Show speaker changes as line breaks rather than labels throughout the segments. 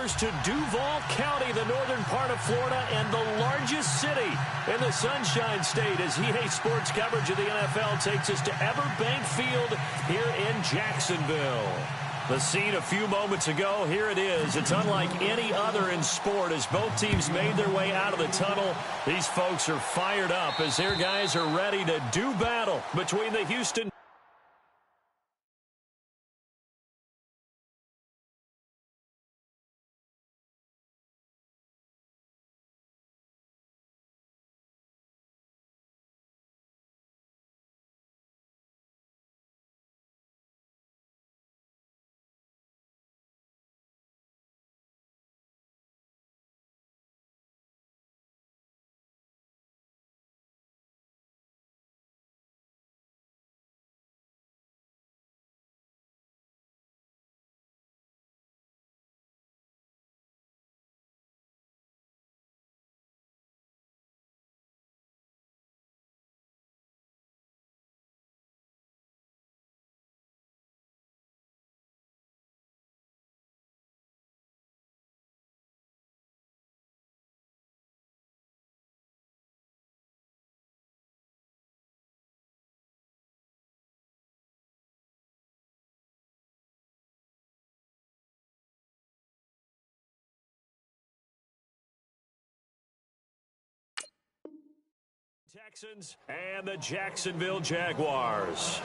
shores to Duval County, the northern part of Florida, and the largest city in the Sunshine State, as EA Sports coverage of the NFL takes us to Everbank Field here in Jacksonville. The scene a few moments ago, here it is. It's unlike any other in sport as both teams made their way out of the tunnel. These folks are fired up as their guys are ready to do battle between the Houston Texans and the Jacksonville Jaguars.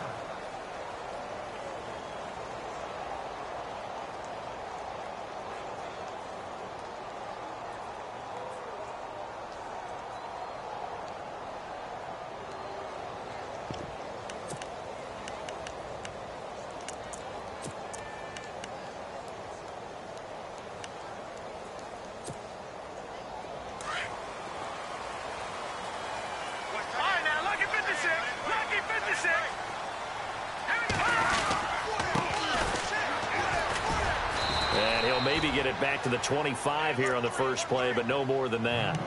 Maybe get it back to the 25 here on the first play, but no more than that.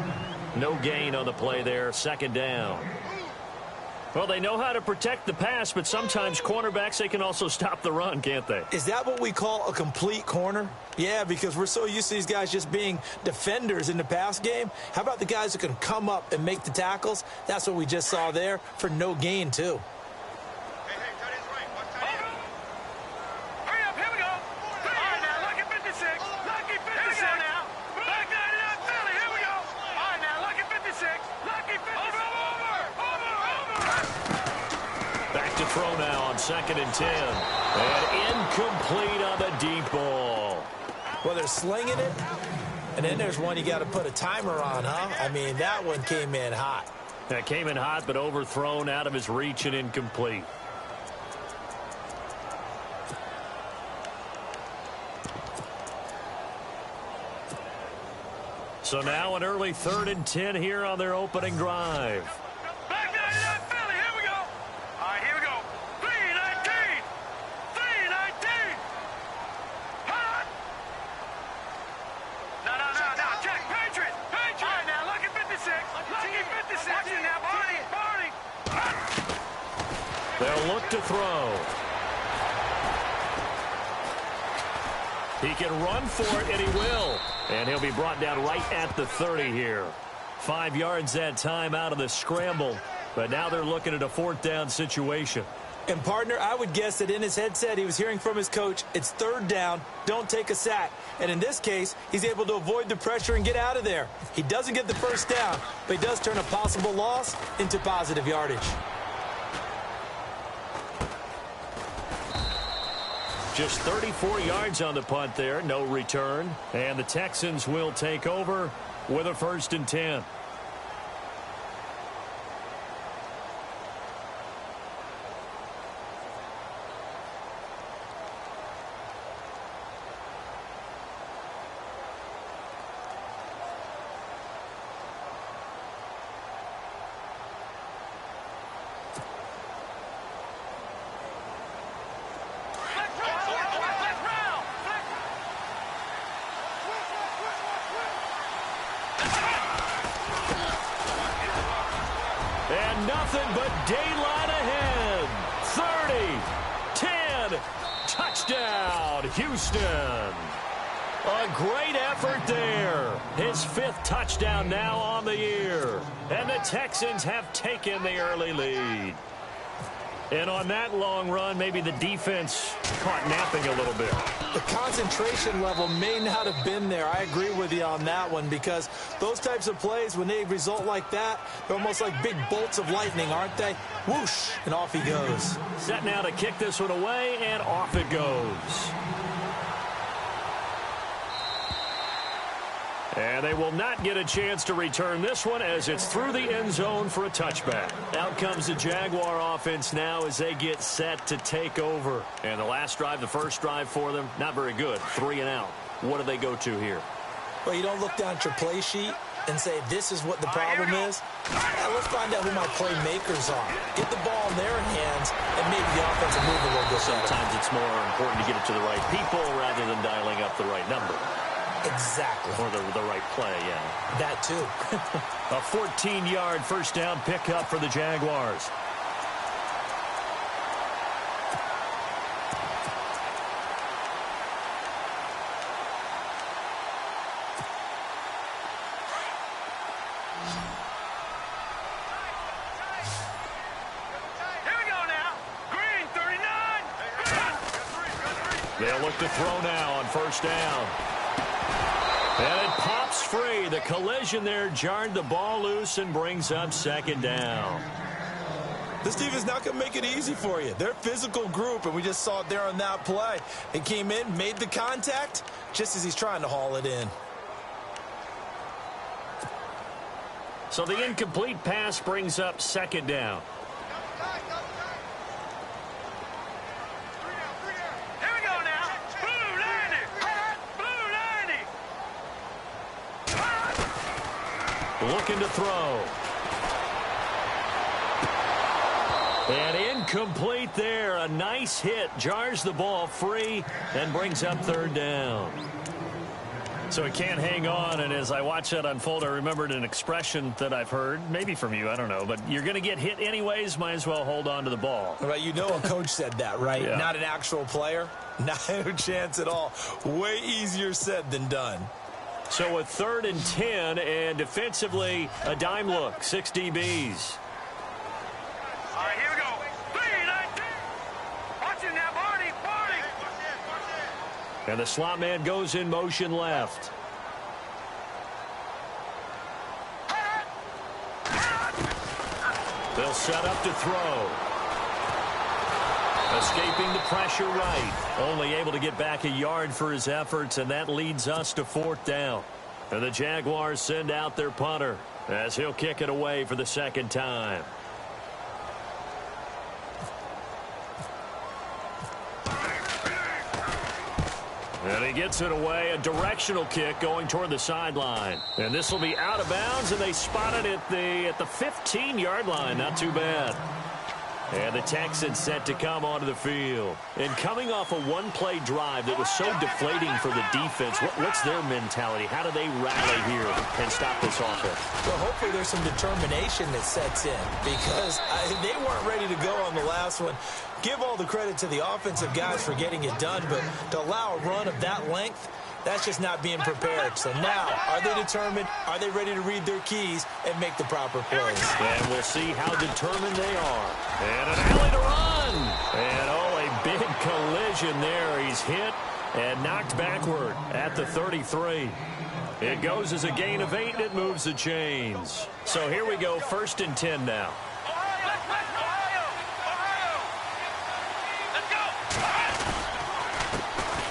No gain on the play there, second down. Well, they know how to protect the pass, but sometimes cornerbacks, they can also stop the run, can't they?
Is that what we call a complete corner? Yeah, because we're so used to these guys just being defenders in the pass game. How about the guys who can come up and make the tackles? That's what we just saw there for no gain, too.
Throw now on 2nd and 10. And incomplete on the deep ball.
Well, they're slinging it. And then there's one you got to put a timer on, huh? I mean, that one came in hot.
That came in hot, but overthrown out of his reach and incomplete. So now an early 3rd and 10 here on their opening drive. They'll look to throw. He can run for it, and he will. And he'll be brought down right at the 30 here. 5 yards that time out of the scramble. But now they're looking at a 4th down situation.
And, partner, I would guess that in his headset he was hearing from his coach, it's 3rd down, don't take a sack. And in this case, he's able to avoid the pressure and get out of there. He doesn't get the 1st down, but he does turn a possible loss into positive yardage.
Just 34 yards on the punt there, no return. And the Texans will take over with a 1st and 10. And nothing but daylight ahead. 30, 10, touchdown, Houston. A great effort there. His 5th touchdown now on the year. And the Texans have taken the early lead. And on that long run, maybe the defense caught napping a little bit.
The concentration level may not have been there. I agree with you on that one, because those types of plays, when they result like that, they're almost like big bolts of lightning, aren't they? Whoosh, and off he goes.
Set now to kick this one away, and off it goes. And they will not get a chance to return this one as it's through the end zone for a touchback. Out comes the Jaguar offense now as they get set to take over. And the last drive, the first drive for them, not very good. 3 and out. What do they go to here?
Well, you don't look down at your play sheet and say, this is what the problem is. Let's find out who my playmakers are. Get the ball in their hands, and maybe the offense will move a little bit.
Sometimes it's more important to get it to the right people rather than dialing up the right number.
Exactly.
Or the right play, yeah.
That too.
A 14-yard first down pickup for the Jaguars.
Here we go now. Green, 39.
They'll look to throw now on first down. And it pops free. The collision there jarred the ball loose and brings up second down.
This team is not going to make it easy for you. They're a physical group, and we just saw it there on that play. He came in, made the contact, just as he's trying to haul it in.
So the incomplete pass brings up second down. Looking to throw. And incomplete there. A nice hit. Jars the ball free and brings up third down. So it can't hang on, and as I watch that unfold, I remembered an expression that I've heard, maybe from you, I don't know, but you're going to get hit anyways, might as well hold on to the ball.
Right, you know a coach said that, right?
Yeah.
Not an actual player. No chance at all. Way easier said than done.
So a 3rd and 10, and defensively, a dime look, 6 DBs.
All right, here we go. 3-19. Watch it now, Barney.
And the slot man goes in motion left. They'll set up to throw. Escaping the pressure right. Only able to get back a yard for his efforts, and that leads us to 4th down. And the Jaguars send out their punter as he'll kick it away for the second time. And he gets it away, a directional kick going toward the sideline. And this will be out of bounds, and they spot it at the 15-yard line. Not too bad. And the Texans set to come onto the field. And coming off a one-play drive that was so deflating for the defense, what's their mentality? How do they rally here and stop this offense?
Well, hopefully there's some determination that sets in, because they weren't ready to go on the last one. Give all the credit to the offensive guys for getting it done, but to allow a run of that length, that's just not being prepared. So now, are they determined? Are they ready to read their keys and make the proper plays?
And we'll see how determined they are. And an alley to run. And, oh, a big collision there. He's hit and knocked backward at the 33. It goes as a gain of 8, and it moves the chains. So here we go, 1st and 10 now.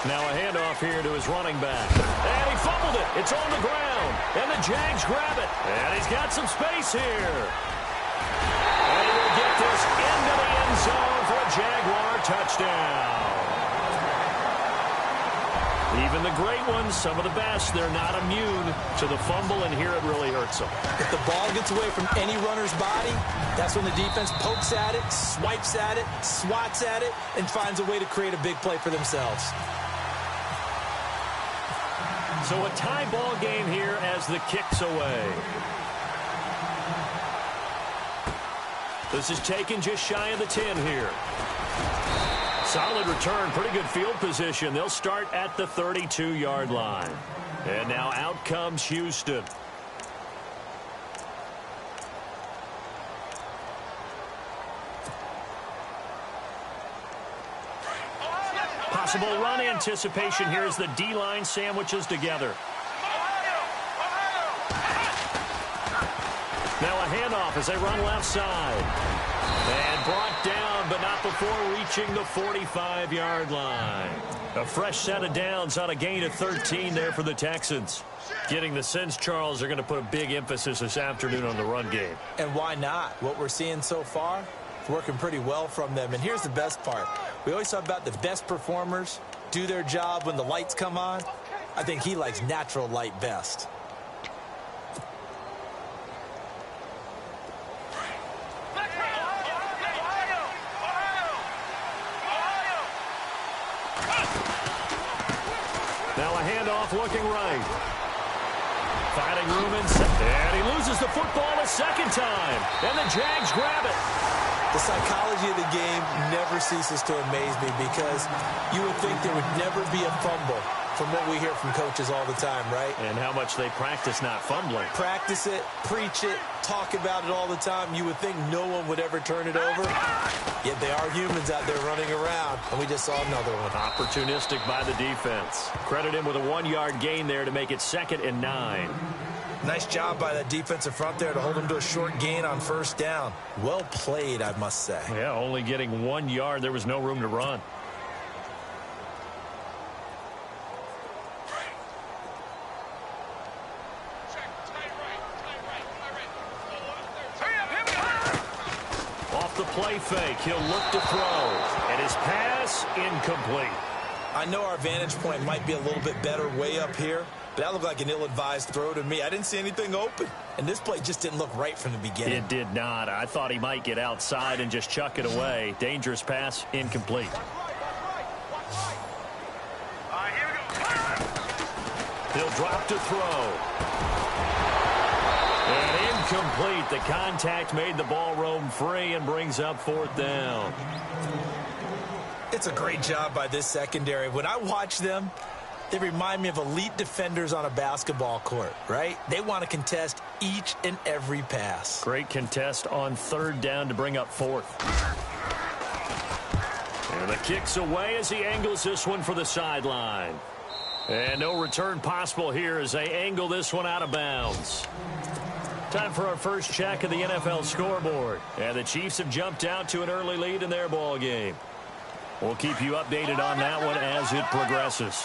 Now a handoff here to his running back. And he fumbled it. It's on the ground. And the Jags grab it. And he's got some space here. And he will get this into the end zone for a Jaguar touchdown. Even the great ones, some of the best, they're not immune to the fumble, and here it really hurts them.
If the ball gets away from any runner's body, that's when the defense pokes at it, swipes at it, swats at it, and finds a way to create a big play for themselves.
So a tie ball game here as the kick's away. This is taken just shy of the 10 here. Solid return, pretty good field position. They'll start at the 32-yard line. And now out comes Houston. Possible run anticipation here as the D-line sandwiches together. Now a handoff as they run left side. And brought down, but not before reaching the 45-yard line. A fresh set of downs on a gain of 13 there for the Texans. Getting the sense, Charles, they're going to put a big emphasis this afternoon on the run game.
And why not? What we're seeing so far, it's working pretty well from them. And here's the best part. We always talk about the best performers do their job when the lights come on. I think he likes natural light best.
Now a handoff looking right. Finding room inside. And he loses the football a second time. And the Jags grab it.
The psychology of the game never ceases to amaze me because you would think there would never be a fumble from what we hear from coaches all the time, right?
And how much they practice not fumbling.
Practice it, preach it, talk about it all the time. You would think no one would ever turn it over. Yet they are humans out there running around, and we just saw another one.
Opportunistic by the defense. Credit him with a 1-yard gain there to make it 2nd and 9.
Nice job by that defensive front there to hold him to a short gain on first down. Well played, I must say.
Yeah, only getting 1 yard. There was no room to run. Off the play fake, he'll look to throw. And his pass incomplete.
I know our vantage point might be a little bit better way up here, but that looked like an ill-advised throw to me. I didn't see anything open, and this play just didn't look right from the beginning.
It did not. I thought he might get outside and just chuck it away. Dangerous pass, incomplete.
Here we go.
He'll drop to throw. And incomplete. The contact made the ball roam free and brings up 4th down.
It's a great job by this secondary. When I watch them, they remind me of elite defenders on a basketball court, right? They want to contest each and every pass.
Great contest on 3rd down to bring up 4th. And the kick's away as he angles this one for the sideline. And no return possible here as they angle this one out of bounds. Time for our first check of the NFL scoreboard. And the Chiefs have jumped out to an early lead in their ball game. We'll keep you updated on that one as it progresses.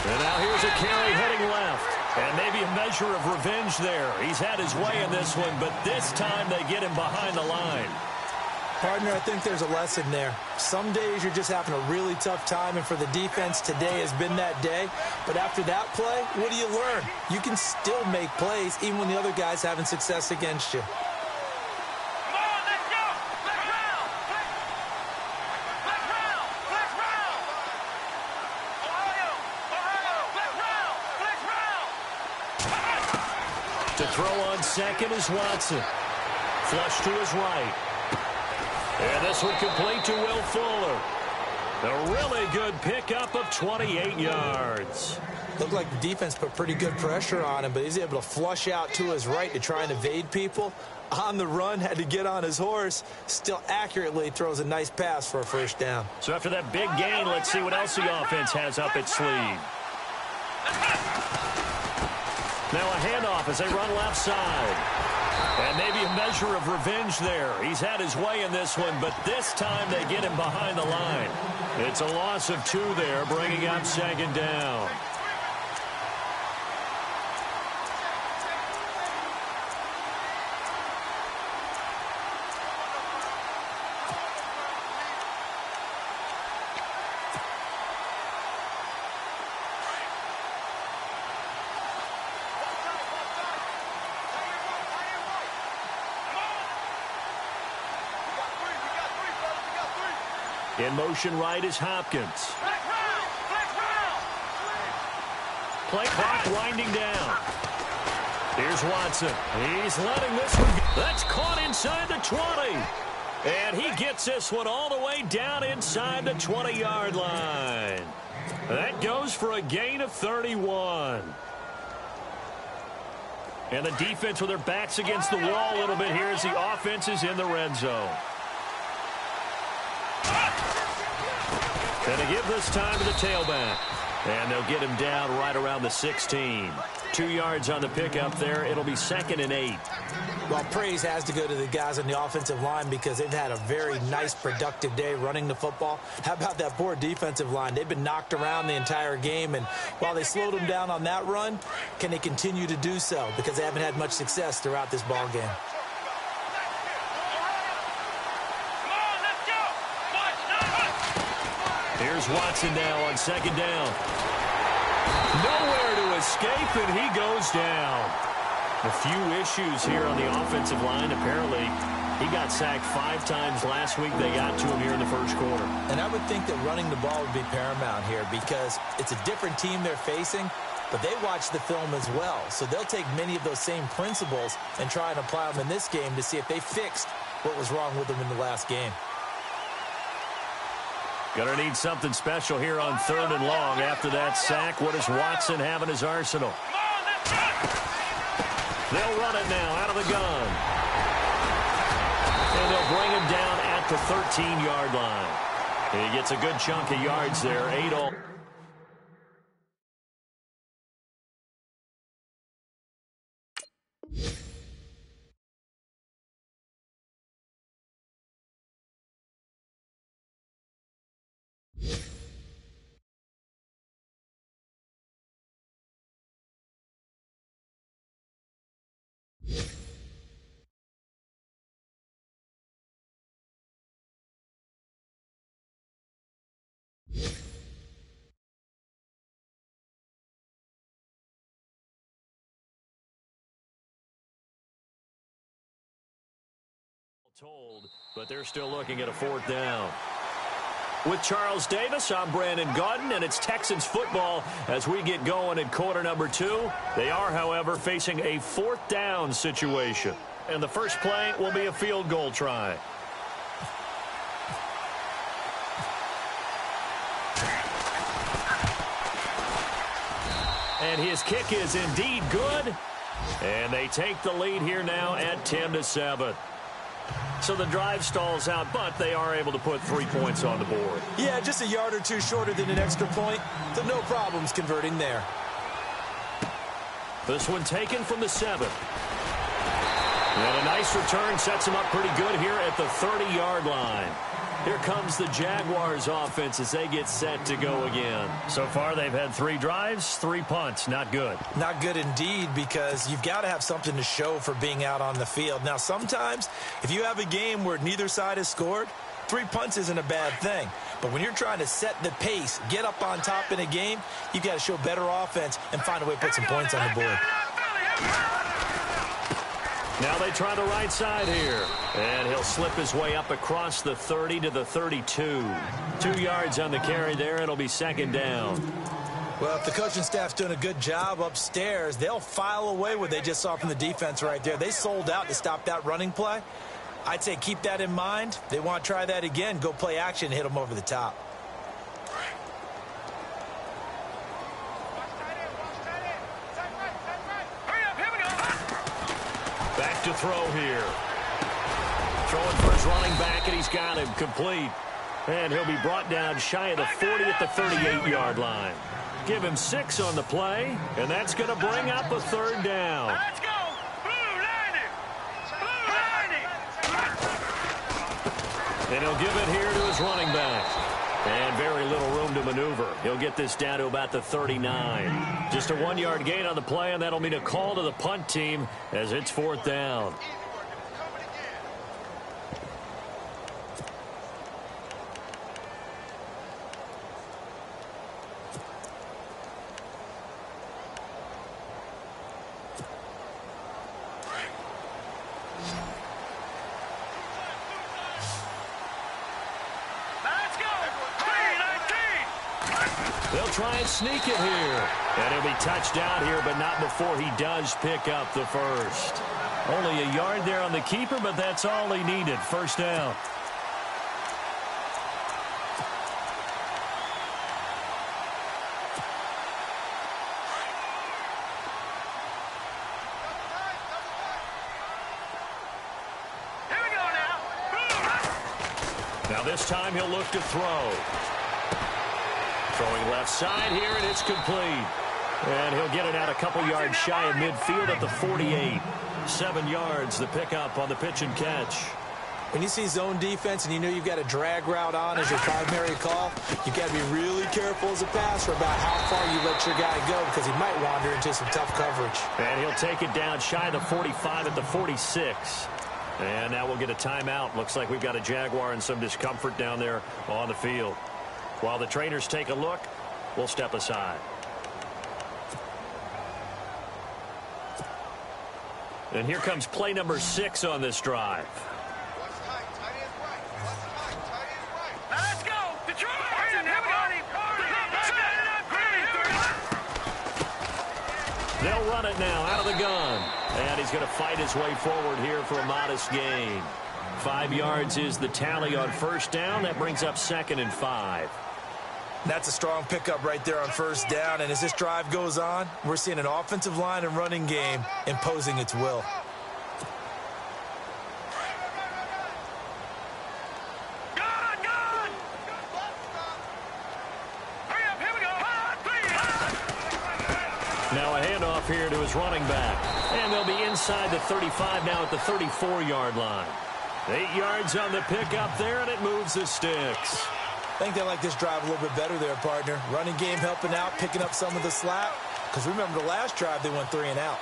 And now here's a carry heading left. And maybe a measure of revenge there. He's had his way in this one, but this time they get him behind the line.
Partner, I think there's a lesson there. Some days you're just having a really tough time, and for the defense, today has been that day. But after that play, what do you learn? You can still make plays even when the other guy's having success against you.
To throw on second is Watson. Flush to his right. And this one complete to Will Fuller. A really good pickup of 28 yards.
Looked like the defense put pretty good pressure on him, but he's able to flush out to his right to try and evade people. On the run, had to get on his horse. Still accurately throws a nice pass for a first down.
So after that big gain, let's see what else the offense has up its sleeve. Now a handoff as they run left side. And maybe a measure of revenge there. He's had his way in this one, but this time they get him behind the line. It's a loss of 2 there, bringing up 2nd down. In motion right is Hopkins. Play clock winding down. Here's Watson. He's letting this one go. That's caught inside the 20. And he gets this one all the way down inside the 20-yard line. That goes for a gain of 31. And the defense with their backs against the wall a little bit here as the offense is in the red zone. And they give this time to the tailback. And they'll get him down right around the 16. 2 yards on the pickup there. It'll be 2nd and 8.
Well, praise has to go to the guys on the offensive line because they've had a very nice, productive day running the football. How about that poor defensive line? They've been knocked around the entire game, and while they slowed them down on that run, can they continue to do so? Because they haven't had much success throughout this ball game.
Here's Watson now on 2nd down. Nowhere to escape, and he goes down. A few issues here on the offensive line. Apparently, he got sacked 5 times last week. They got to him here in the first quarter.
And I would think that running the ball would be paramount here because it's a different team they're facing, but they watch the film as well. So they'll take many of those same principles and try and apply them in this game to see if they fixed what was wrong with them in the last game.
Gonna need something special here on 3rd and long. After that sack, what does Watson have in his arsenal? They'll run it now out of the gun. And they'll bring him down at the 13-yard line. He gets a good chunk of yards there. 8 all. Told, but they're still looking at a 4th down. With Charles Davis, I'm Brandon Gaudin, and it's Texans football as we get going in quarter number 2. They are, however, facing a 4th down situation. And the first play will be a field goal try. And his kick is indeed good. And they take the lead here now at 10-7. So the drive stalls out, but they are able to put 3 points on the board.
Yeah, just a yard or 2 shorter than an extra point, so no problems converting there.
This one taken from the 7. And a nice return sets them up pretty good here at the 30-yard line. Here comes the Jaguars offense as they get set to go again. So far, they've had 3 drives, 3 punts. Not good.
Not good indeed, because you've got to have something to show for being out on the field. Now, sometimes, if you have a game where neither side has scored, 3 punts isn't a bad thing. But when you're trying to set the pace, get up on top in a game, you've got to show better offense and find a way to put some points on the board.
Now they try the right side here. And he'll slip his way up across the 30 to the 32. 2 yards on the carry there. It'll be 2nd down.
Well, if the coaching staff's doing a good job upstairs, they'll file away what they just saw from the defense right there. They sold out to stop that running play. I'd say keep that in mind. They want to try that again. Go play action, hit them over the top.
Back to throw here. Throwing for his running back, and he's got him complete. And he'll be brought down shy of the 40 at the 38-yard line. Give him 6 on the play, and that's going to bring up a 3rd down.
Let's go! Blue line it! Blue line it!
And he'll give it here to his running back. And very little room to maneuver. He'll get this down to about the 39. Just a 1-yard gain on the play, and that'll mean a call to the punt team as it's 4th down.
Let's go! 3-19!
They'll try and sneak it here. And he'll be touched down here, but not before he does pick up the first. Only a yard there on the keeper, but that's all he needed. First down. Now this time he'll look to throw. Throwing left side here, and it's complete. And he'll get it out a couple yards shy of midfield at the 48. 7 yards, the pickup on the pitch and catch.
When you see zone defense and you know you've got a drag route on as your primary call, you've got to be really careful as a passer about how far you let your guy go because he might wander into some tough coverage.
And he'll take it down shy of the 45 at the 46. And now we'll get a timeout. Looks like we've got a Jaguar and some discomfort down there on the field. While the trainers take a look, we'll step aside. And here comes play number 6 on this drive.
Let's go! Detroit!
They'll run it now out of the gun. And he's going to fight his way forward here for a modest gain. 5 yards is the tally on first down. That brings up 2nd and 5.
That's a strong pickup right there on first down. And as this drive goes on, we're seeing an offensive line and running game imposing its will.
Now a handoff here to his running back. And they'll be inside the 35 now at the 34-yard line. 8 yards on the pickup there, and it moves the sticks.
I think they like this drive a little bit better there, partner. Running game helping out, picking up some of the slack. Because remember the last drive, they went 3 and out.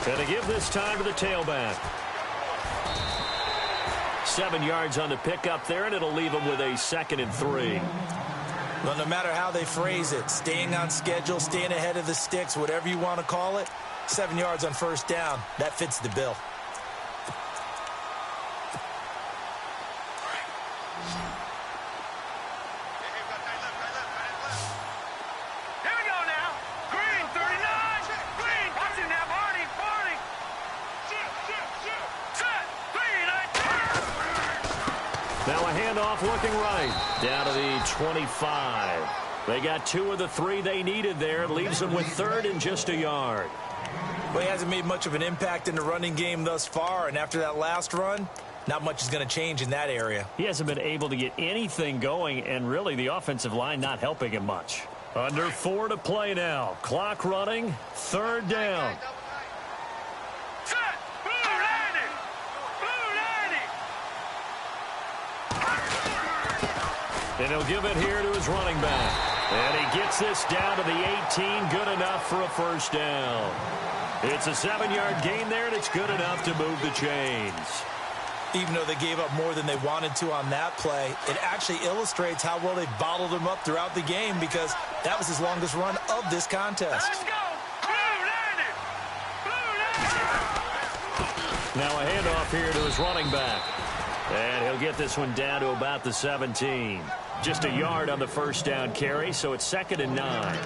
And to give this time to the tailback. 7 yards on the pickup there, and it'll leave them with a 2nd and 3.
Well, no matter how they phrase it, staying on schedule, staying ahead of the sticks, whatever you want to call it, 7 yards on first down, that fits the bill.
Here we go now. Green, 39. Green, watching now, Barney. Set. Green,
Now a handoff looking right. Down to the 25. They got 2 of the 3 they needed there. It leaves them with 3rd and just a yard.
Well, he hasn't made much of an impact in the running game thus far, and after that last run, not much is going to change in that area.
He hasn't been able to get anything going, and really the offensive line not helping him much. Under 4 to play now. Clock running. 3rd down.
set. Blue 90. Blue 90.
And he'll give it here to his running back. And he gets this down to the 18. Good enough for a first down. It's a 7-yard gain there, and it's good enough to move the chains.
Even though they gave up more than they wanted to on that play, it actually illustrates how well they bottled him up throughout the game because that was his longest run of this contest.
Let's go. Blue 90. Blue 90.
Now a handoff here to his running back. And he'll get this one down to about the 17. Just a yard on the first down carry, so it's 2nd and 9.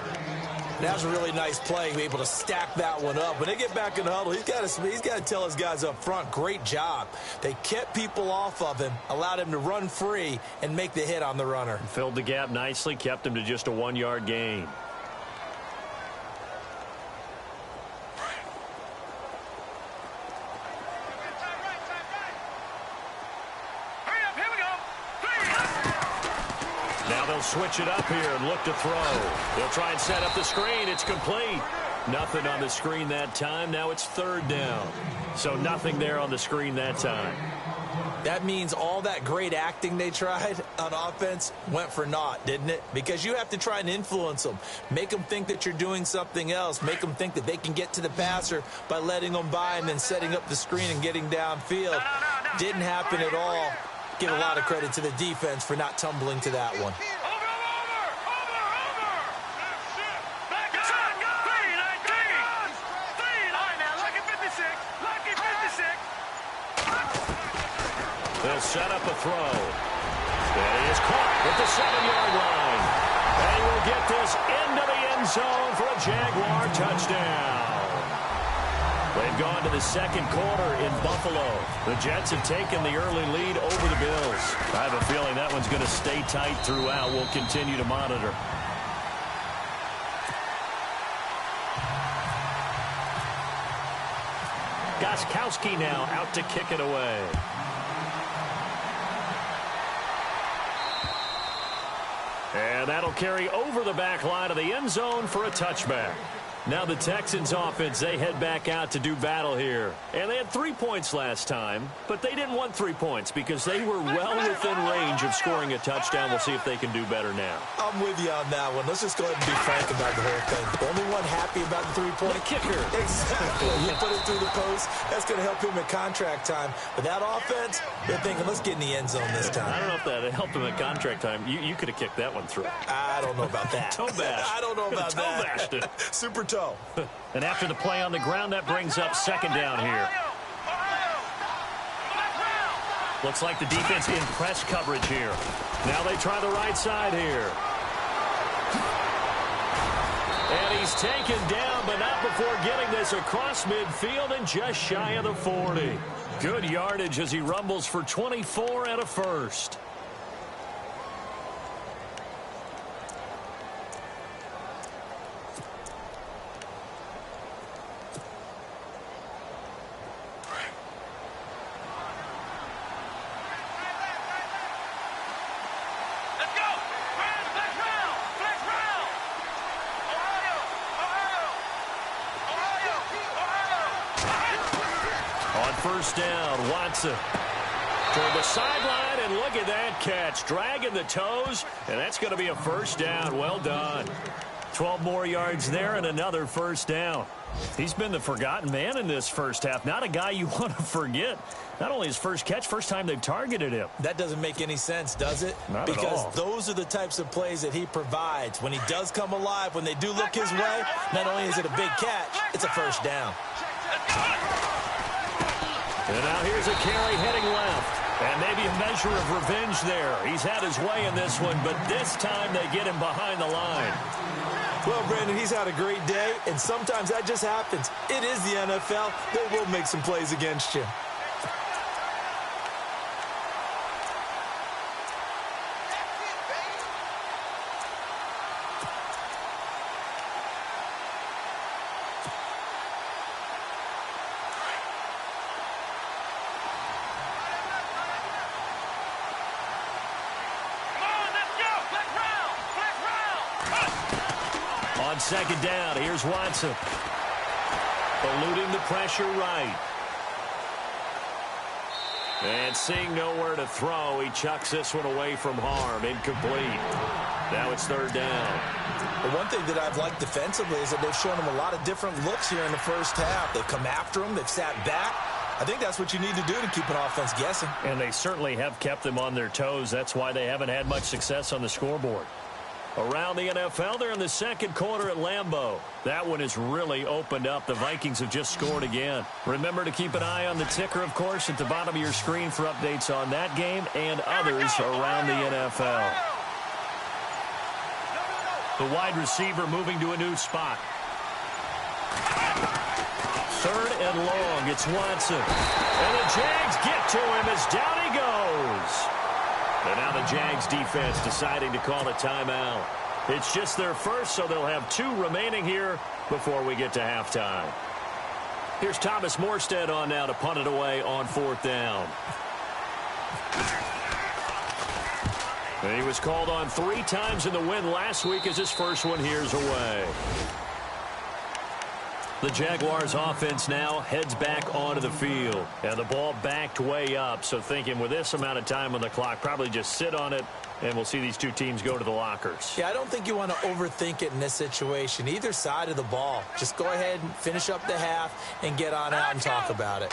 That was a really nice play, able to stack that one up. When they get back in the huddle, he's got to tell his guys up front, great job. They kept people off of him, allowed him to run free, and make the hit on the runner.
Filled the gap nicely, kept him to just a 1-yard gain. Switch it up here and look to throw. They'll try and set up the screen. It's complete. Nothing on the screen that time. Now it's 3rd down. So nothing there on the screen that time.
That means all that great acting they tried on offense went for naught, didn't it? Because you have to try and influence them. Make them think that you're doing something else. Make them think that they can get to the passer by letting them by and then setting up the screen and getting downfield. Didn't happen at all. Give a lot of credit to the defense for not tumbling to that one.
They'll set up a throw. And he is caught at the 7-yard line. And he will get this into the end zone for a Jaguar touchdown. They've gone to the second quarter in Buffalo. The Jets have taken the early lead over the Bills. I have a feeling that one's going to stay tight throughout. We'll continue to monitor. Gostkowski now out to kick it away. And that'll carry over the back line of the end zone for a touchback. Now the Texans offense, they head back out to do battle here. And they had 3 points last time, but they didn't want 3 points because they were well within range of scoring a touchdown. We'll see if they can do better now.
I'm with you on that one. Let's just go ahead and be frank about the whole thing. The only one happy about the 3-point.
The kicker.
Exactly. He put it through the post. That's going to help him at contract time. But that offense, they're thinking, let's get in the end zone this time.
I don't know if that helped him at contract time. You could have kicked that one through.
I don't know about that.
Toe bash.
I don't know about
toe
that.
Bashed it.
Super toe.
And after the play on the ground, that brings up second down here. Looks like the defense in press coverage here. Now they try the right side here. And he's taken down, but not before getting this across midfield and just shy of the 40. Good yardage as he rumbles for 24 and a first. First down, Watson toward the sideline, and look at that catch. Dragging the toes, and that's going to be a first down. Well done. 12 more yards there and another first down. He's been the forgotten man in this first half. Not a guy you want to forget. Not only his first catch, first time they've targeted him.
That doesn't make any sense, does it?
Not
because
at all.
Those are the types of plays that he provides. When he does come alive, when they do look his way, not only is it a big catch, it's a first down.
And now here's a carry heading left. And maybe a measure of revenge there. He's had his way in this one, but this time they get him behind the line.
Well, Brandon, he's had a great day, and sometimes that just happens. It is the NFL. They will make some plays against you.
On second down, here's Watson. Eluding the pressure right. And seeing nowhere to throw, he chucks this one away from harm. Incomplete. Now it's third down.
The one thing that I've liked defensively is that they've shown him a lot of different looks here in the first half. They've come after him. They've sat back. I think that's what you need to do to keep an offense guessing.
And they certainly have kept them on their toes. That's why they haven't had much success on the scoreboard. Around the NFL, they're in the second quarter at Lambeau. That one has really opened up. The Vikings have just scored again. Remember to keep an eye on the ticker, of course, at the bottom of your screen for updates on that game and others around the NFL. The wide receiver moving to a new spot. Third and long, it's Watson. And the Jags get to him as down he goes. And now the Jags defense deciding to call a timeout. It's just their first, so they'll have 2 remaining here before we get to halftime. Here's Thomas Morstead on now to punt it away on 4th down. And he was called on 3 times in the win last week as his first one here's away. The Jaguars offense now heads back onto the field. And the ball backed way up. So thinking with this amount of time on the clock, probably just sit on it, and we'll see these 2 teams go to the lockers.
Yeah, I don't think you want to overthink it in this situation. Either side of the ball. Just go ahead and finish up the half and get on out and talk about it.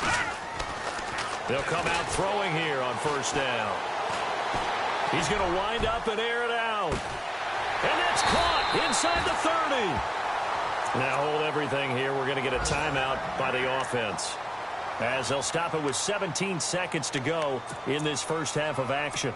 They'll come out throwing here on first down. He's going to wind up and air it out. And that's caught inside the 30. Now hold everything here. We're going to get a timeout by the offense. As they'll stop it with 17 seconds to go in this first half of action.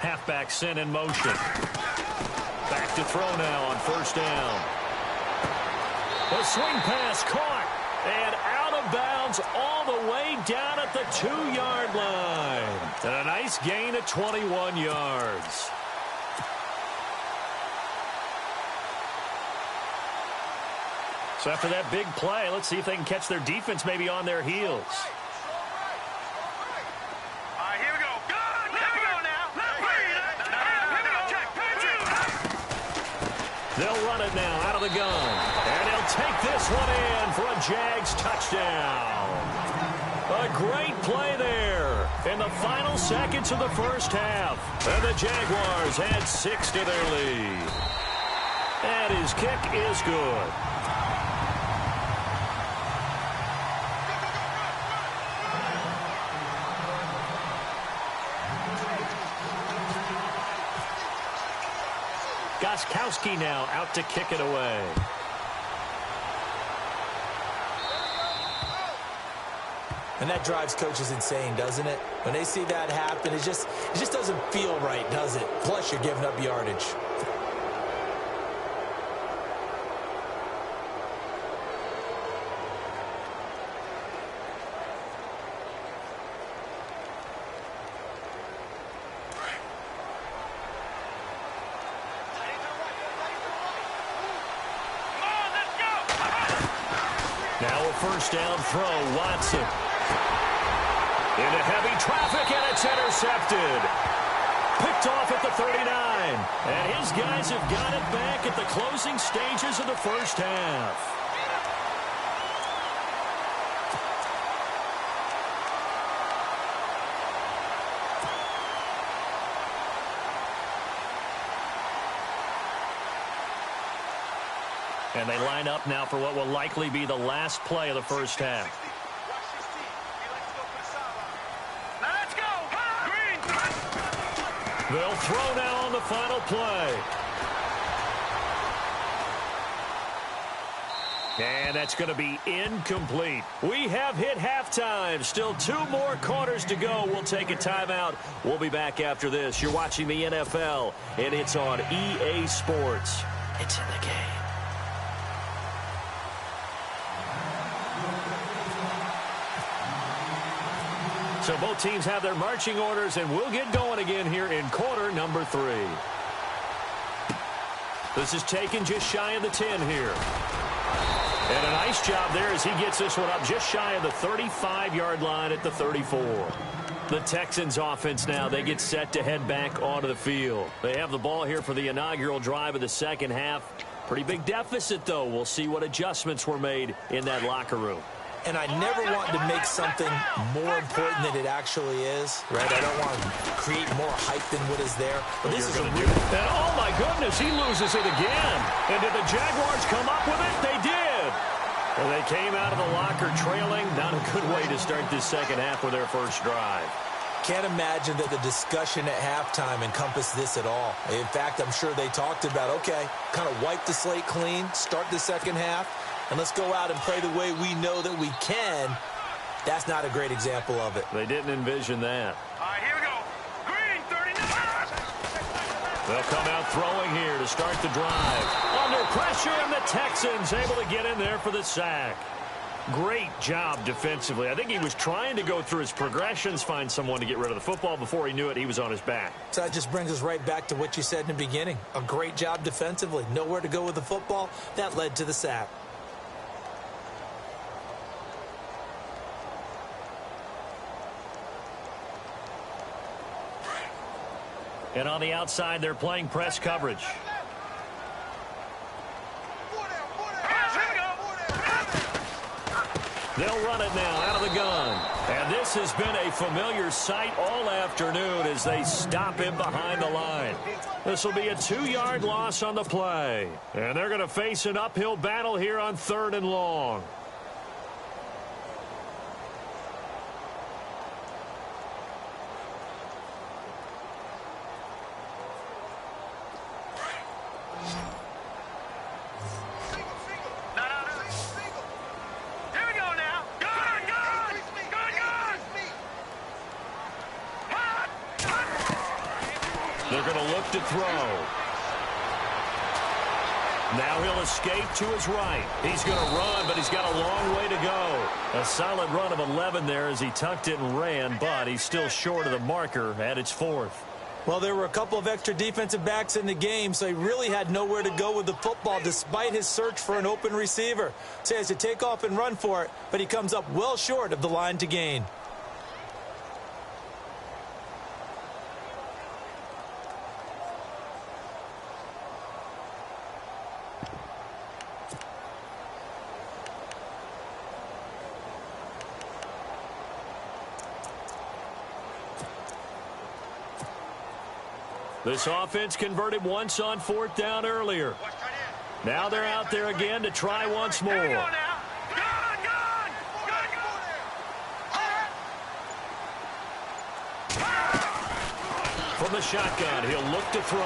Halfback sent in motion. Back to throw now on first down. The swing pass caught and out of bounds all the way down at the 2-yard line. And a nice gain of 21 yards. So after that big play, let's see if they can catch their defense maybe on their heels. They'll run it now out of the gun. And they'll take this one in for a Jags touchdown. A great play there in the final seconds of the first half. And the Jaguars add 6 to their lead. And his kick is good. Gostkowski now out to kick it away.
And that drives coaches insane, doesn't it? When they see that happen, it just doesn't feel right, does it? Plus, you're giving up yardage.
Now a first down throw, Watson. Into heavy traffic, and it's intercepted. Picked off at the 39. And his guys have got it back at the closing stages of the first half. And they line up now for what will likely be the last play of the first half. They'll throw now on the final play. And that's going to be incomplete. We have hit halftime. Still 2 more quarters to go. We'll take a timeout. We'll be back after this. You're watching the NFL, and it's on EA Sports. It's in the game. So both teams have their marching orders, and we'll get going again here in quarter number 3. This is taken just shy of the 10 here. And a nice job there as he gets this one up just shy of the 35-yard line at the 34. The Texans offense now, they get set to head back onto the field. They have the ball here for the inaugural drive of the second half. Pretty big deficit, though. We'll see what adjustments were made in that locker room.
And I never want to make something more important than it actually is, right? I don't want to create more hype than what is there. But this is a real...
And oh, my goodness, he loses it again. And did the Jaguars come up with it? They did. And they came out of the locker trailing. Not a good way to start this second half with their first drive.
Can't imagine that the discussion at halftime encompassed this at all. In fact, I'm sure they talked about, okay, kind of wipe the slate clean, start the second half, and let's go out and play the way we know that we can. That's not a great example of it.
They didn't envision that.
All right, here we go. Green, 39.
They'll come out throwing here to start the drive. Under pressure, and the Texans able to get in there for the sack. Great job defensively. I think he was trying to go through his progressions, find someone to get rid of the football. Before he knew it, he was on his back.
So that just brings us right back to what you said in the beginning. A great job defensively. Nowhere to go with the football. That led to the sack.
And on the outside, they're playing press coverage. They'll run it now out of the gun. And this has been a familiar sight all afternoon as they stop him behind the line. This will be a 2-yard loss on the play. And they're going to face an uphill battle here on 3rd and long. They're going to look to throw. Now he'll escape to his right. He's going to run, but he's got a long way to go. A solid run of 11 there as he tucked it and ran, but he's still short of the marker at its 4th.
Well, there were a couple of extra defensive backs in the game, so he really had nowhere to go with the football despite his search for an open receiver. So he has to take off and run for it, but he comes up well short of the line to gain.
This offense converted once on 4th down earlier. Now they're out there again to try once more. From the shotgun, he'll look to throw.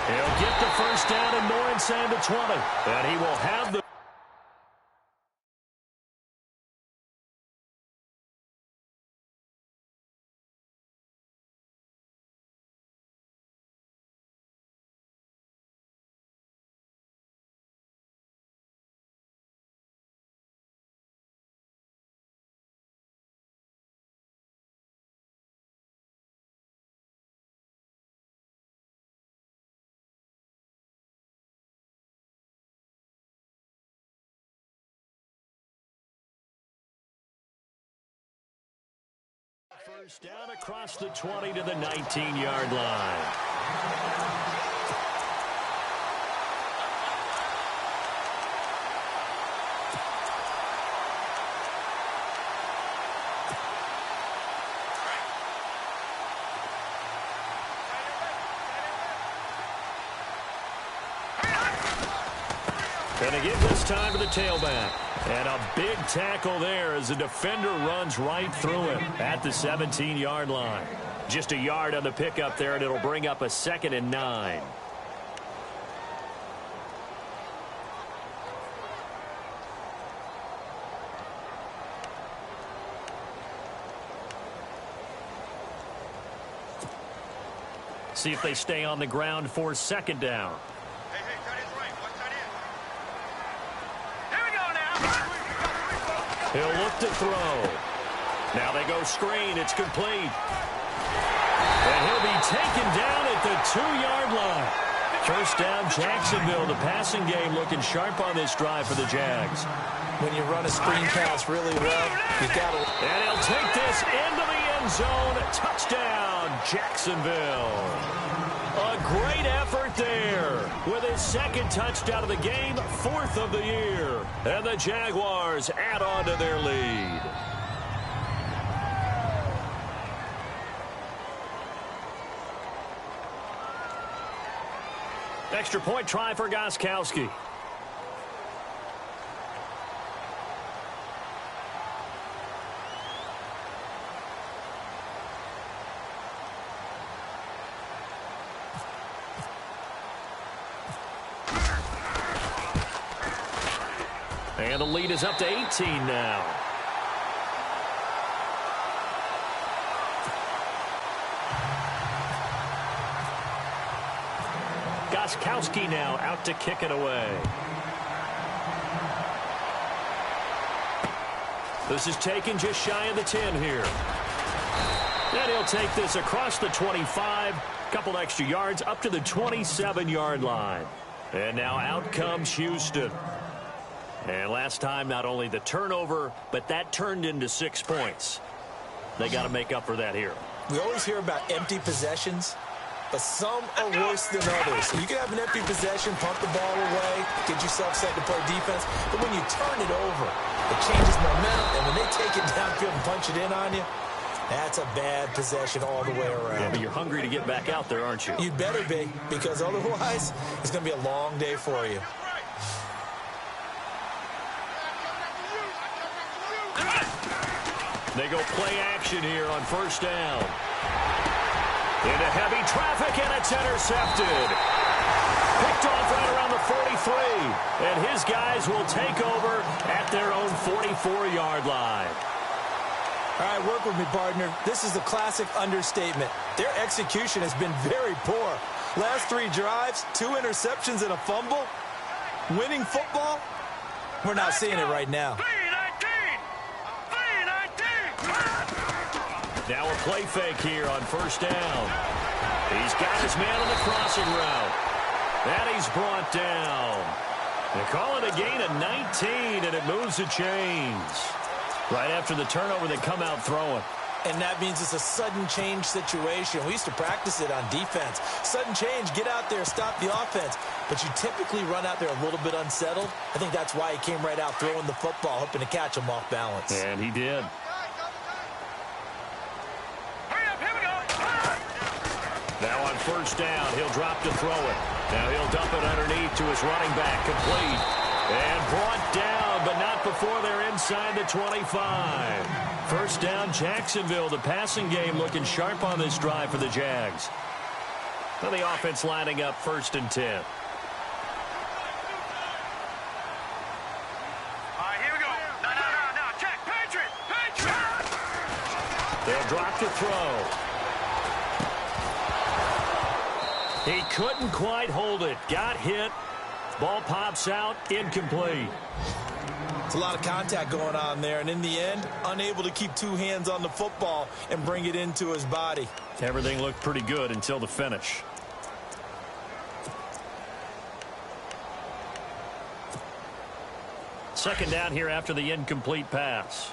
He'll get the first down and more inside the 20. And he will have the... First down across the 20 to the 19-yard line. And again this time to the tailback. And a big tackle there as the defender runs right through him at the 17-yard line. Just a yard on the pickup there, and it'll bring up a 2nd and 9. See if they stay on the ground for 2nd down. He'll look to throw. Now they go screen. It's complete. And he'll be taken down at the 2-yard line. First down, Jacksonville. The passing game looking sharp on this drive for the Jags.
When you run a screen pass really well, you got to...
And he'll take this into the end zone. Touchdown, Jacksonville. A great effort there with his 2nd touchdown of the game, 4th of the year. And the Jaguars add on to their lead. Extra point try for Gostkowski. And the lead is up to 18 now. Gostkowski now out to kick it away. This is taken just shy of the 10 here. And he'll take this across the 25. Couple extra yards up to the 27-yard line. And now out comes Houston. And last time, not only the turnover, but that turned into 6 points. They got to make up for that here.
We always hear about empty possessions. but some are worse than others. So you can have an empty possession, pump the ball away, get yourself set to play defense, but when you turn it over, it changes momentum, and when they take it downfield and punch it in on you, that's a bad possession all the way around.
Yeah, but you're hungry to get back out there, aren't you?
You'd better be, because otherwise, it's going to be a long day for you.
They go play action here on first down. Into heavy traffic, and it's intercepted. Picked off right around the 43. And his guys will take over at their own 44-yard line.
All right, work with me, partner. This is a classic understatement. Their execution has been very poor. Last 3 drives, 2 interceptions and a fumble. Winning football? We're not seeing it right now.
Now a play fake here on first down. He's got his man on the crossing route. And he's brought down. They call it a gain of 19, and it moves the chains. Right after the turnover, they come out throwing.
And that means it's a sudden change situation. We used to practice it on defense. Sudden change, get out there, stop the offense. But you typically run out there a little bit unsettled. I think that's why he came right out throwing the football, hoping to catch him off balance.
And he did. Now on first down, he'll drop to throw it. Now he'll dump it underneath to his running back, complete. And brought down, but not before they're inside the 25. First down, Jacksonville. The passing game looking sharp on this drive for the Jags. Well, the offense lining up first and 10.
All right, here we go. No. Check. Patriot.
They'll drop to throw. He couldn't quite hold it. Got hit. Ball pops out. Incomplete.
It's a lot of contact going on there, and in the end, unable to keep 2 hands on the football and bring it into his body.
Everything looked pretty good until the finish. Second down here after the incomplete pass.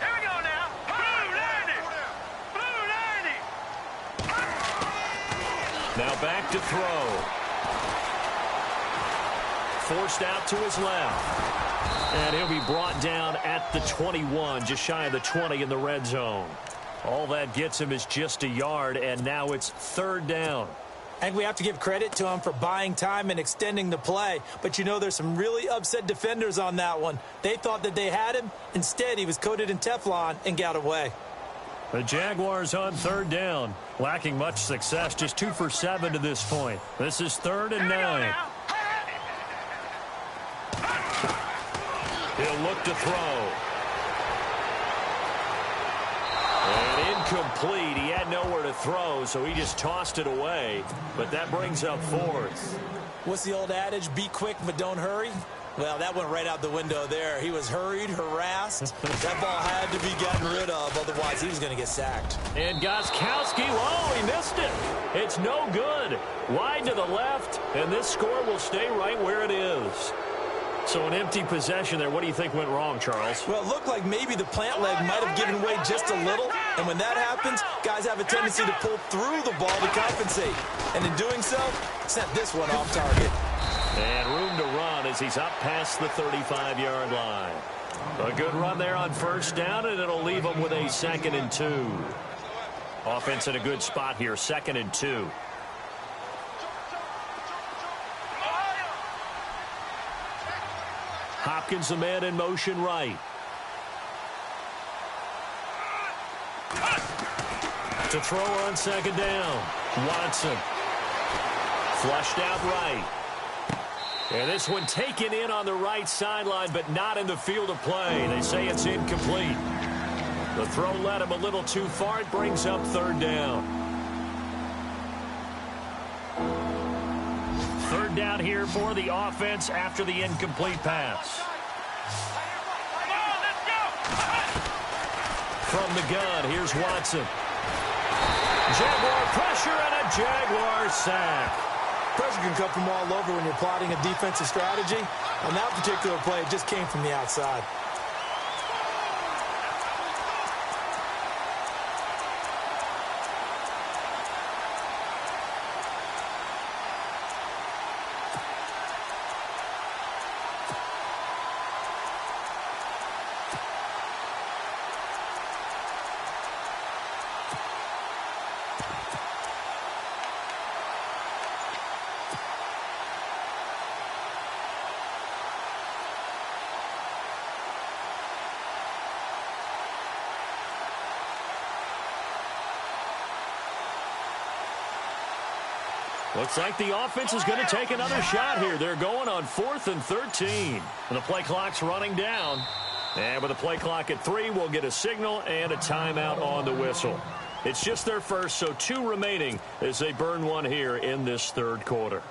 Here we go now. Blue 90.
Now back to throw. Forced out to his left. And he'll be brought down at the 21, just shy of the 20 in the red zone. All that gets him is just a yard, and now it's third down.
I think we have to give credit to him for buying time and extending the play. But, you know, there's some really upset defenders on that one. They thought that they had him. Instead, he was coated in Teflon and got away.
The Jaguars on third down. Lacking much success, just 2 for 7 to this point. This is 3rd and 9. He'll look to throw. And incomplete. He had nowhere to throw, so he just tossed it away. But that brings up 4th.
What's the old adage? Be quick, but don't hurry? Well, that went right out the window there. He was hurried, harassed. That ball had to be gotten rid of, otherwise he was going to get sacked.
And Gostkowski, whoa, he missed it. It's no good. Wide to the left, and this score will stay right where it is. So an empty possession there. What do you think went wrong, Charles?
Well, it looked like maybe the plant leg might have given way just a little. And when that happens, guys have a tendency to pull through the ball to compensate. And in doing so, sent this one off target.
And room to run as he's up past the 35-yard line. A good run there on first down, and it'll leave him with a 2nd and 2. Offense in a good spot here, 2nd and 2. Hopkins, the man in motion right. To throw on 2nd down. Watson. Flushed out right. And this one taken in on the right sideline, but not in the field of play. They say it's incomplete. The throw led him a little too far. It brings up 3rd down. 3rd down here for the offense after the incomplete pass. From the gun, here's Watson. Jaguar pressure and a Jaguar sack.
Pressure can come from all over when you're plotting a defensive strategy. On that particular play, it just came from the outside.
Looks like the offense is going to take another shot here. They're going on 4th and 13. And the play clock's running down. And with the play clock at 3, we'll get a signal and a timeout on the whistle. It's just their first, so 2 remaining as they burn one here in this third quarter.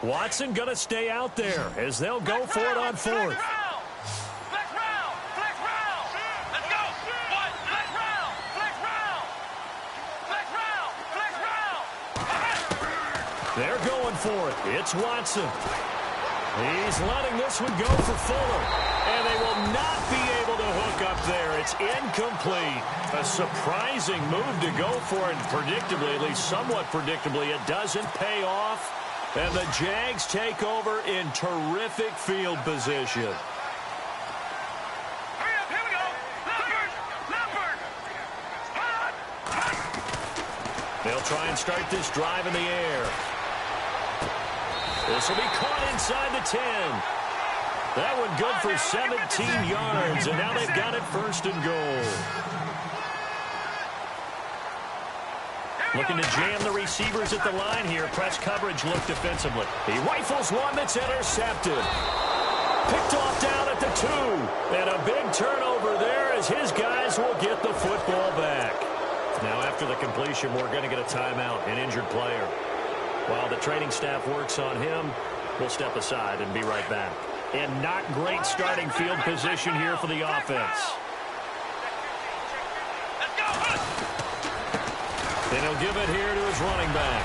Watson going to stay out there as they'll go for it on 4th. They're going for it. It's Watson. He's letting this one go for Fuller. And they will not be able to hook up there. It's incomplete. A surprising move to go for it. Predictably, at least somewhat predictably, it doesn't pay off. And the Jags take over in terrific field position.
Here we go. Leopard.
They'll try and start this drive in the air. This will be caught inside the 10. That one good for 17 yards, and now they've got it 1st and goal. Looking to jam the receivers at the line here. Press coverage look defensively. He rifles one that's intercepted. Picked off down at the 2. And a big turnover there as his guys will get the football back. Now after the completion, we're going to get a timeout, an injured player. While the training staff works on him, we'll step aside and be right back. And not great starting field position here for the offense. And he'll give it here to his running back.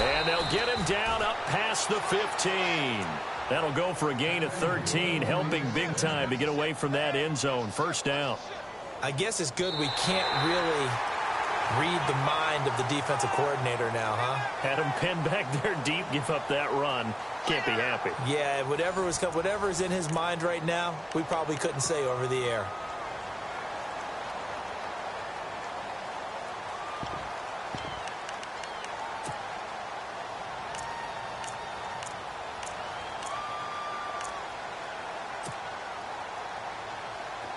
And they'll get him down up past the 15. That'll go for a gain of 13, helping big time to get away from that end zone. 1st down.
I guess it's good we can't really read the mind of the defensive coordinator now, huh?
Had him pinned back there deep, give up that run. Can't be happy.
Yeah, whatever is in his mind right now, we probably couldn't say over the air.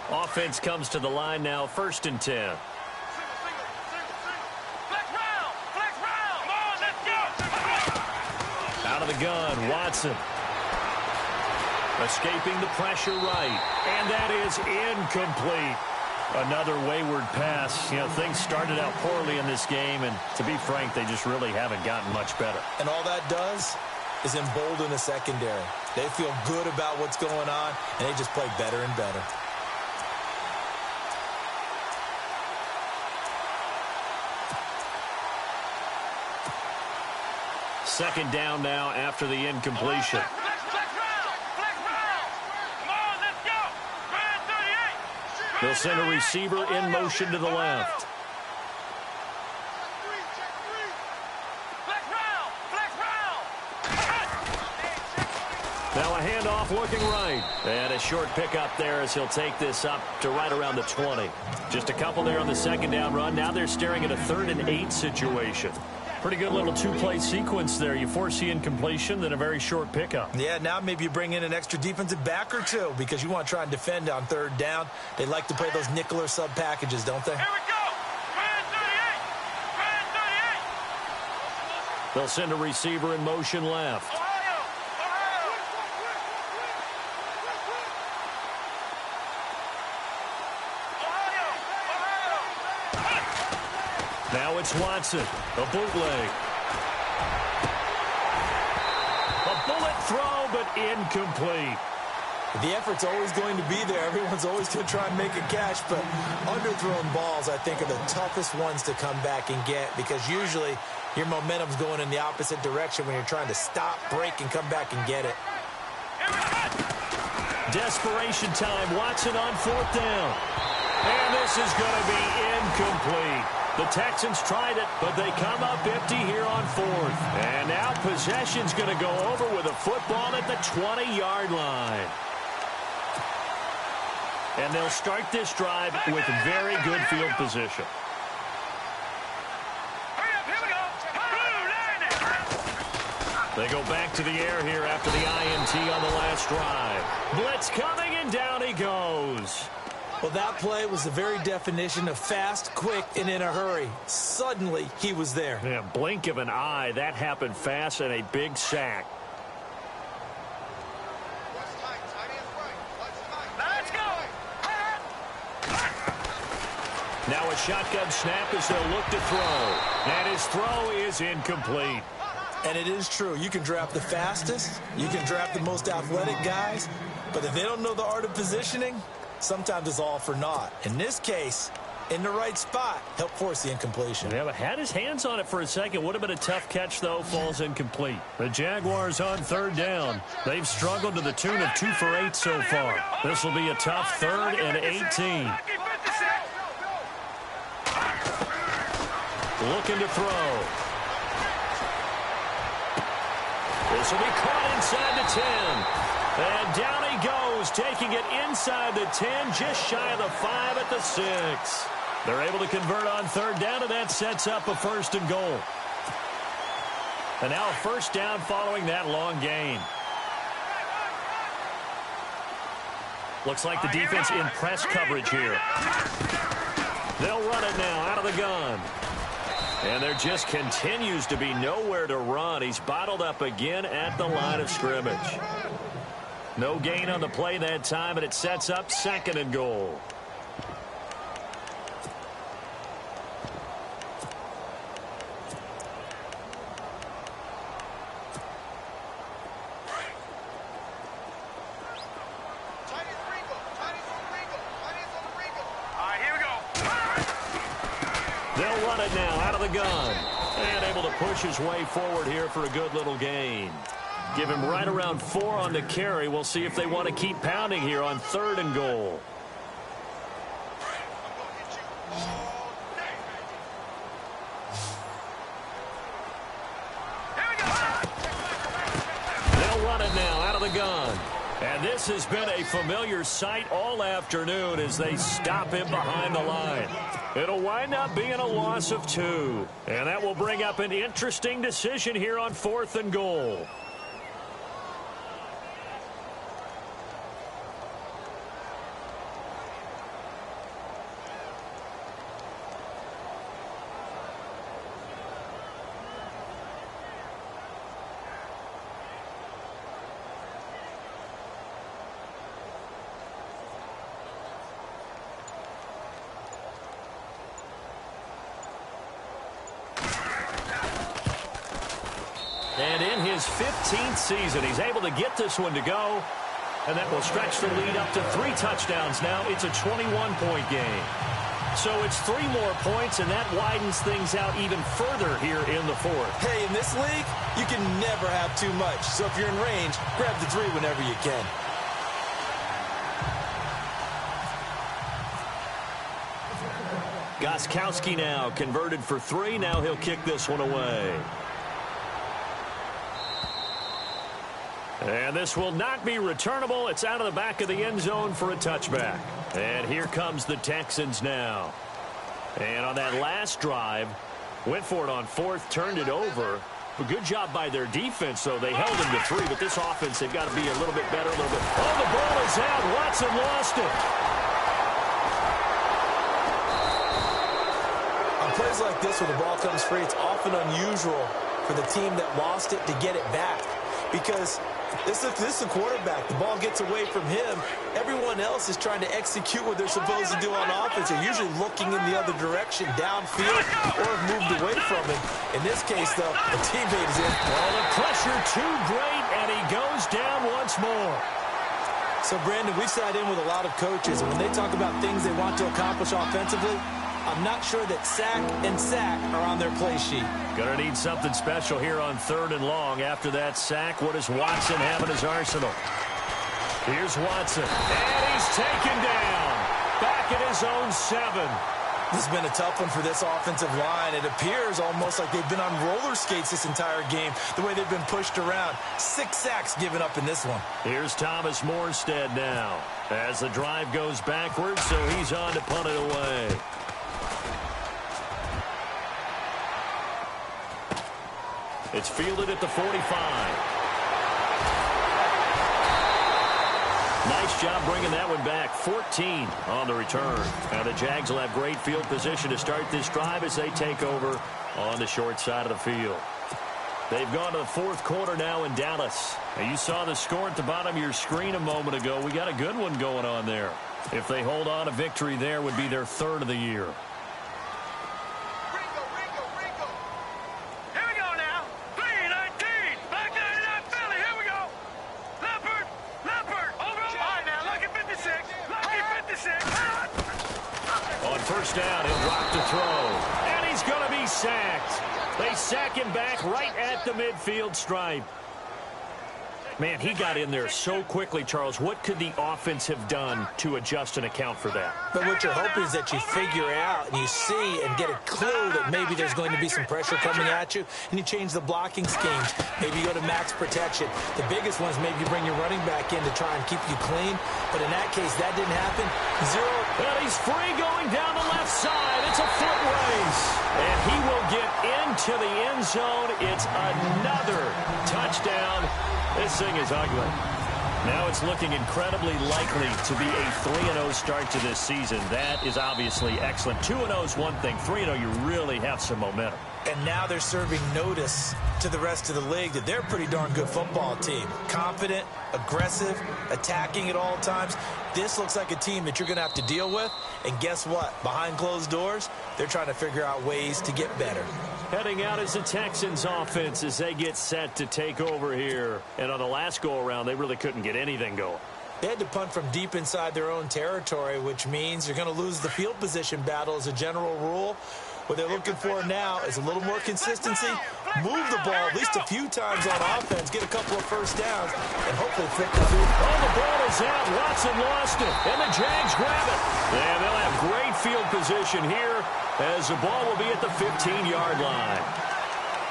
Offense comes to the line now, 1st and 10. Out of the gun, Watson. Escaping the pressure right. And that is incomplete. Another wayward pass. You know, things started out poorly in this game, and to be frank, they just really haven't gotten much better.
And all that does is embolden the secondary. They feel good about what's going on, and they just play better and better.
2nd down now after the incompletion. They'll send a receiver in motion to the left. Now a handoff looking right. And a short pickup there as he'll take this up to right around the 20. Just a couple there on the 2nd down run. Now they're staring at a 3rd and 8 situation. Pretty good little 2-play sequence there. You force the incompletion, then a very short pickup.
Yeah, now maybe you bring in an extra defensive back or 2 because you want to try and defend on 3rd down. They like to play those nickel or sub packages, don't they?
Here we go. Brand 38.
They'll send a receiver in motion left. Now it's Watson, a bootleg. A bullet throw, but incomplete.
The effort's always going to be there. Everyone's always going to try and make a catch, but underthrown balls, I think, are the toughest ones to come back and get because usually your momentum's going in the opposite direction when you're trying to stop, break, and come back and get it.
Desperation time. Watson on 4th down. And this is going to be incomplete. The Texans tried it, but they come up empty here on fourth. And now possession's going to go over with a football at the 20-yard line. And they'll start this drive with very good field position. They go back to the air here after the INT on the last drive. Blitz coming, and down he goes.
Well, that play was the very definition of fast, quick, and in a hurry. Suddenly, he was there.
Yeah, blink of an eye. That happened fast, and a big sack.
Let's go.
Now a shotgun snap as they'll look to throw. And his throw is incomplete.
And it is true. You can draft the fastest. You can draft the most athletic guys. But if they don't know the art of positioning, sometimes it's all for naught. In this case, in the right spot, helped force the incompletion.
Yeah, but had his hands on it for a second. Would have been a tough catch, though. Falls incomplete. The Jaguars on third down. They've struggled to the tune of 2 for 8 so far. This will be a tough 3rd and 18. Looking to throw. This will be caught inside the 10. And down he goes, taking it inside the 10, just shy of the 5 at the 6. They're able to convert on third down, and that sets up a 1st and goal. And now a 1st down following that long gain. Looks like the defense in press coverage here. They'll run it now out of the gun. And there just continues to be nowhere to run. He's bottled up again at the line of scrimmage. No gain on the play that time, and it sets up 2nd and goal. They'll run it now out of the gun. And able to push his way forward here for a good little gain. Give him right around 4 on the carry. We'll see if they want to keep pounding here on 3rd and goal. They'll run it now out of the gun. And this has been a familiar sight all afternoon as they stop him behind the line. It'll wind up being a loss of 2. And that will bring up an interesting decision here on 4th and goal. And in his 15th season, he's able to get this one to go. And that will stretch the lead up to 3 touchdowns now. It's a 21-point game. So it's 3 more points, and that widens things out even further here in the 4th.
Hey, in this league, you can never have too much. So if you're in range, grab the 3 whenever you can.
Gostkowski now converted for 3. Now he'll kick this one away. And this will not be returnable. It's out of the back of the end zone for a touchback. And here comes the Texans now. And on that last drive, went for it on 4th, turned it over. A good job by their defense, though. They held him to 3, but this offense, they've got to be a little bit better, a little bit. Oh, the ball is out. Watson lost it.
On plays like this where the ball comes free, it's often unusual for the team that lost it to get it back. Because this is the quarterback. The ball gets away from him. Everyone else is trying to execute what they're supposed to do on offense. They're usually looking in the other direction, downfield, or have moved away from him. In this case, though, a teammate is in.
Well, the pressure too great, and he goes down once more.
So, Brandon, we've sat in with a lot of coaches, and when they talk about things they want to accomplish offensively, I'm not sure that sack and sack are on their play sheet.
Gonna need something special here on 3rd and long. After that sack, what does Watson have in his arsenal? Here's Watson, and he's taken down. Back at his own 7.
This has been a tough one for this offensive line. It appears almost like they've been on roller skates this entire game, the way they've been pushed around. 6 sacks given up in this one.
Here's Thomas Morstead now as the drive goes backwards, so he's on to punt it away. It's fielded at the 45. Nice job bringing that one back. 14 on the return. Now the Jags will have great field position to start this drive as they take over on the short side of the field. They've gone to the fourth quarter now in Dallas. Now you saw the score at the bottom of your screen a moment ago. We got a good one going on there. If they hold on, a victory there would be their third of the year. First down, he'll drop to throw. And he's going to be sacked. They sack him back right at the midfield stripe. Man, he got in there so quickly, Charles. What could the offense have done to adjust and account for that?
But what you're hoping is that you figure out and you see and get a clue that maybe there's going to be some pressure coming at you, and you change the blocking schemes. Maybe you go to max protection. The biggest one is maybe you bring your running back in to try and keep you clean. But in that case, that didn't happen. 0.
And he's free going down the left side. It's a foot race. And he will get into the end zone. It's another touchdown. This thing is ugly. Now it's looking incredibly likely to be a 3-0 start to this season. That is obviously excellent. 2-0 is one thing. 3-0, you really have some momentum.
And now they're serving notice to the rest of the league that they're a pretty darn good football team. Confident, aggressive, attacking at all times. This looks like a team that you're going to have to deal with. And guess what? Behind closed doors, they're trying to figure out ways to get better.
Heading out is the Texans offense as they get set to take over here. And on the last go-around, they really couldn't get anything going.
They had to punt from deep inside their own territory, which means you're going to lose the field position battle as a general rule. What they're looking for now is a little more consistency, move the ball at least a few times on offense, get a couple of first downs, and hopefully flip the field.
Oh, the ball is out. Watson lost it, and the Jags grab it. And they'll have great field position here as the ball will be at the 15-yard line.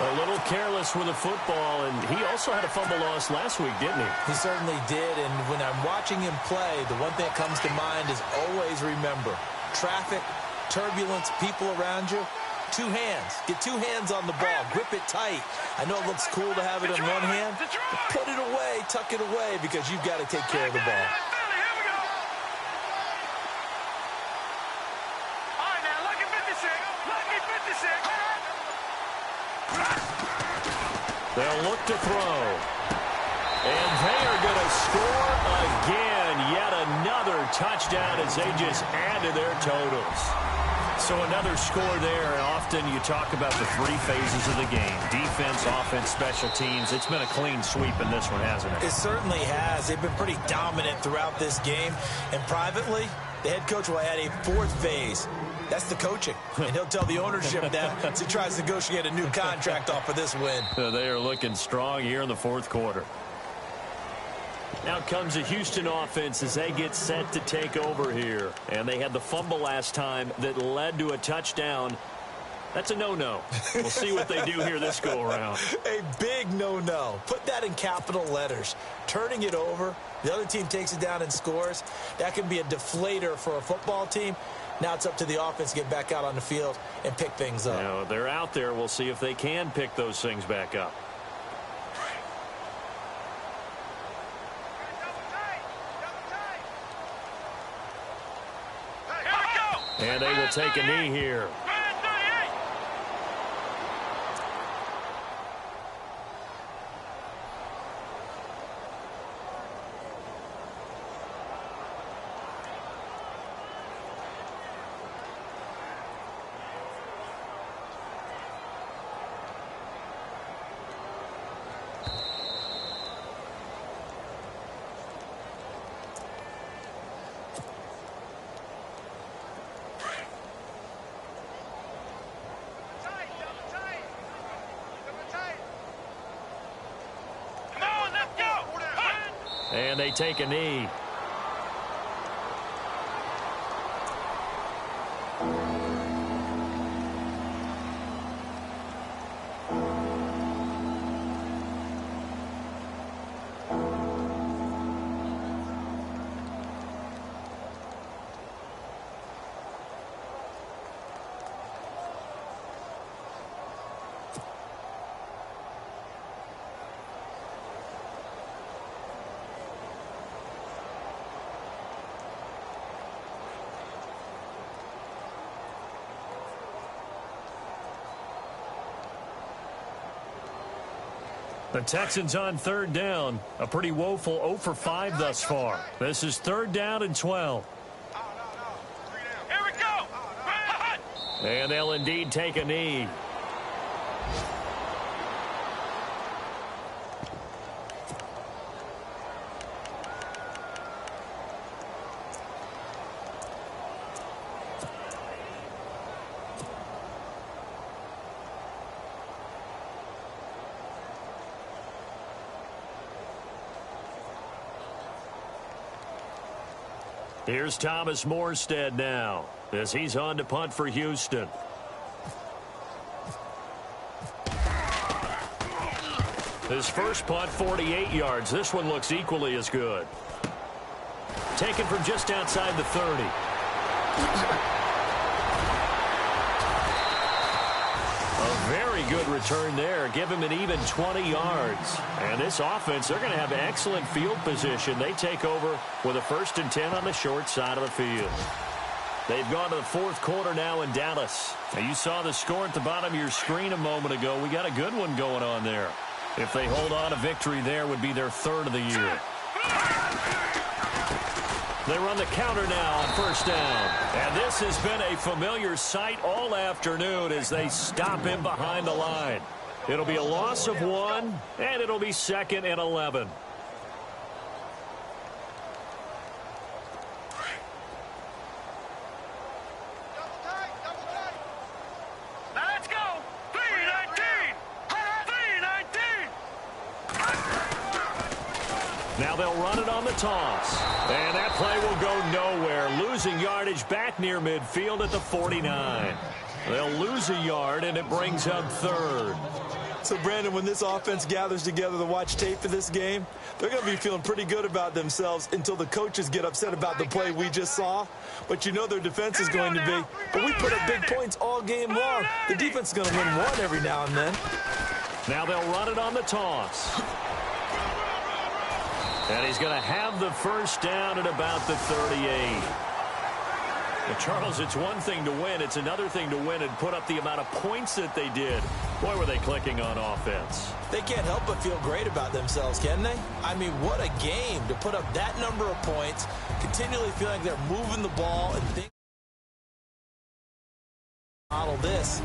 A little careless with the football, and he also had a fumble loss last week, didn't he?
He certainly did, and when I'm watching him play, the one thing that comes to mind is always remember, traffic, turbulence, people around you, 2 hands. Get 2 hands on the ball. Grip it tight. I know it looks cool to have it in one hand, but put it away, tuck it away, because you've got to take care of the ball.
They'll look to throw. And they are going to score again. Yet another touchdown as they just add to their totals. So another score there. And often you talk about the 3 phases of the game. Defense, offense, special teams. It's been a clean sweep in this one, hasn't it?
It certainly has. They've been pretty dominant throughout this game. And privately, the head coach will add a 4th phase. That's the coaching. And he'll tell the ownership that as he tries to negotiate a new contract off of this win.
They are looking strong here in the 4th quarter. Now comes the Houston offense as they get set to take over here. And they had the fumble last time that led to a touchdown. That's a no-no. We'll see what they do here this go-around.
A big no-no. Put that in capital letters. Turning it over, the other team takes it down and scores. That can be a deflator for a football team. Now it's up to the offense to get back out on the field and pick things up.
Now, they're out there. We'll see if they can pick those things back up. And they will take a knee here. And they take a knee. The Texans on third down. A pretty woeful 0 for 5 thus far. This is 3rd down and 12.
Here we go.
And they'll indeed take a knee. Here's Thomas Morstead now as he's on to punt for Houston. His first punt, 48 yards. This one looks equally as good. Taken from just outside the 30. A very good return there. Give him an even 20 yards. And this offense, they're going to have excellent field position. They take over with a 1st and 10 on the short side of the field. They've gone to the 4th quarter now in Dallas. Now, you saw the score at the bottom of your screen a moment ago. We got a good one going on there. If they hold on to victory there, would be their 3rd of the year. They run the counter now on 1st down. And this has been a familiar sight all afternoon as they stop him behind the line. It'll be a loss of 1, and it'll be 2nd and 11.
Let's go. 319. 319.
Now they'll run it on the toss. And that play will go nowhere. Losing yardage back near midfield at the 49. They'll lose a yard, and it brings up 3rd.
So, Brandon, when this offense gathers together to watch tape for this game, they're going to be feeling pretty good about themselves until the coaches get upset about the play we just saw. But you know their defense is going to be. But we put up big points all game long. The defense is going to win one every now and then.
Now they'll run it on the toss. And he's going to have the 1st down at about the 38. Well, Charles, it's one thing to win. It's another thing to win and put up the amount of points that they did. Boy, were they clicking on offense.
They can't help but feel great about themselves, can they? I mean, what a game to put up that number of points, continually feel like they're moving the ball and think model this.